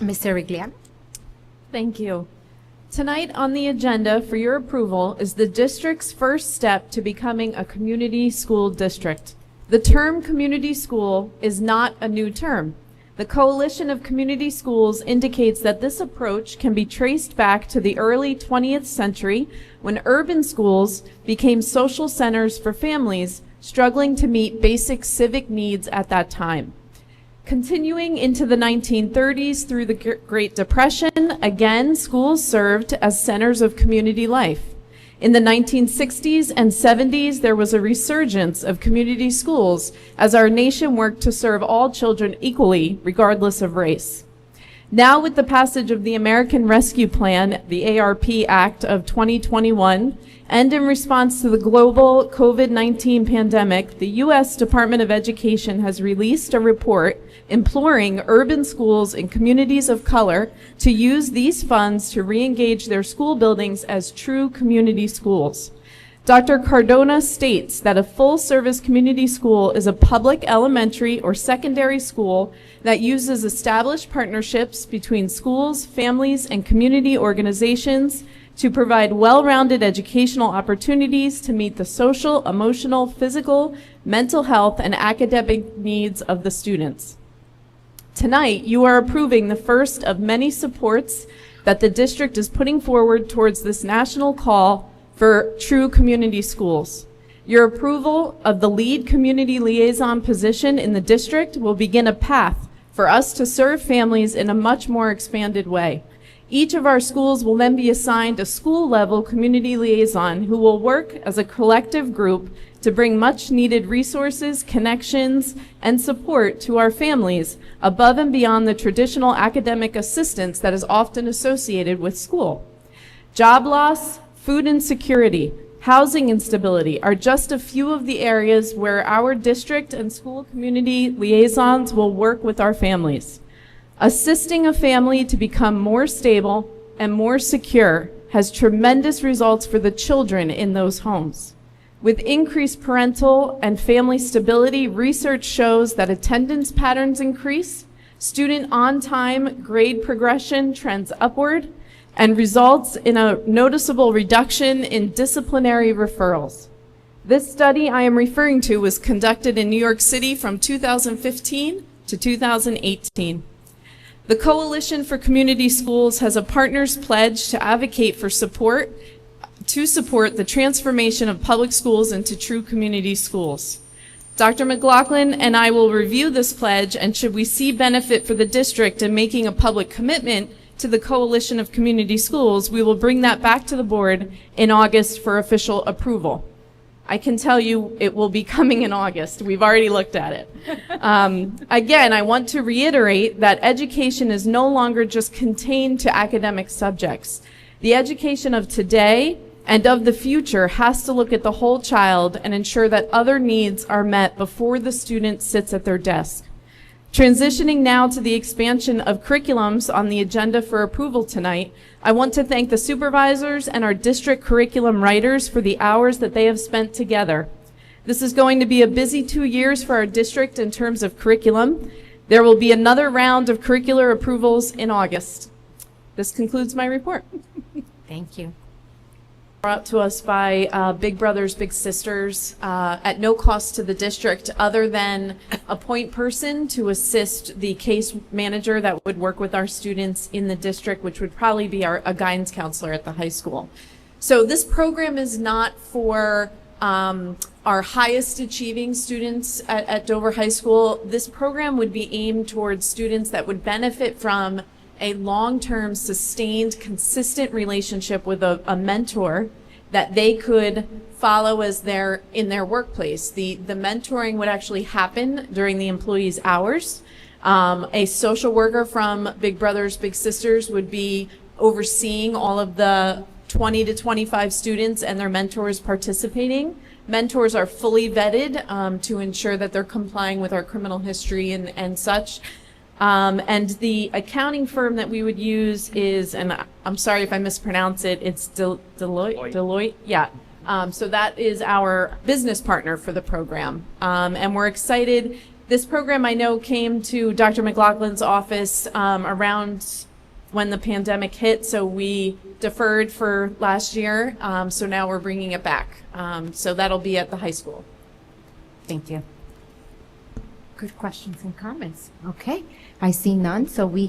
Ms. Cirigliano. Thank you. Tonight on the agenda for your approval is the district's first step to becoming a community school district. The term community school is not a new term. The Coalition of Community Schools indicates that this approach can be traced back to the early 20th century when urban schools became social centers for families struggling to meet basic civic needs at that time. Continuing into the 1930s through the Great Depression, again, schools served as centers of community life. In the 1960s and 70s, there was a resurgence of community schools as our nation worked to serve all children equally, regardless of race. Now, with the passage of the American Rescue Plan, the ARP Act of 2021, and in response to the global COVID-19 pandemic, the U.S. Department of Education has released a report imploring urban schools and communities of color to use these funds to re-engage their school buildings as true community schools. Dr. Cardona states that a full-service community school is a public elementary or secondary school that uses established partnerships between schools, families, and community organizations to provide well-rounded educational opportunities to meet the social, emotional, physical, mental health, and academic needs of the students. Tonight, you are approving the first of many supports that the district is putting forward towards this national call for true community schools. Your approval of the lead community liaison position in the district will begin a path for us to serve families in a much more expanded way. Each of our schools will then be assigned a school-level community liaison who will work as a collective group to bring much-needed resources, connections, and support to our families above and beyond the traditional academic assistance that is often associated with school. Job loss, food insecurity, housing instability are just a few of the areas where our district and school community liaisons will work with our families. Assisting a family to become more stable and more secure has tremendous results for the children in those homes. With increased parental and family stability, research shows that attendance patterns increase, student on-time grade progression trends upward, and results in a noticeable reduction in disciplinary referrals. This study I am referring to was conducted in New York City from 2015 to 2018. The Coalition for Community Schools has a partner's pledge to advocate for support the transformation of public schools into true community schools. Dr. McLaughlin and I will review this pledge, and should we see benefit for the district in making a public commitment to the Coalition of Community Schools, we will bring that back to the board in August for official approval. I can tell you it will be coming in August. We've already looked at it. Again, I want to reiterate that education is no longer just contained to academic subjects. The education of today and of the future has to look at the whole child and ensure that other needs are met before the student sits at their desk. Transitioning now to the expansion of curriculums on the agenda for approval tonight, I want to thank the supervisors and our district curriculum writers for the hours that they have spent together. This is going to be a busy 2 years for our district in terms of curriculum. There will be another round of curricular approvals in August. This concludes my report. Thank you. Brought to us by Big Brothers Big Sisters at no cost to the district other than a point person to assist the case manager that would work with our students in the district, which would probably be a guidance counselor at the high school. So this program is not for our highest achieving students at Dover High School. This program would be aimed towards students that would benefit from a long-term, sustained, consistent relationship with a mentor that they could follow as in their workplace. The mentoring would actually happen during the employee's hours. A social worker from Big Brothers Big Sisters would be overseeing all of the 20 to 25 students and their mentors participating. Mentors are fully vetted to ensure that they're complying with our criminal history and such. And the accounting firm that we would use is, and I'm sorry if I mispronounce it, it's Deloitte. Yeah. So that is our business partner for the program. And we're excited This program I know came to Dr. McLaughlin's office around when the pandemic hit, so we deferred for last year. So now we're bringing it back. So that'll be at the high school. Thank you. Good questions and comments. Okay, I see none, so we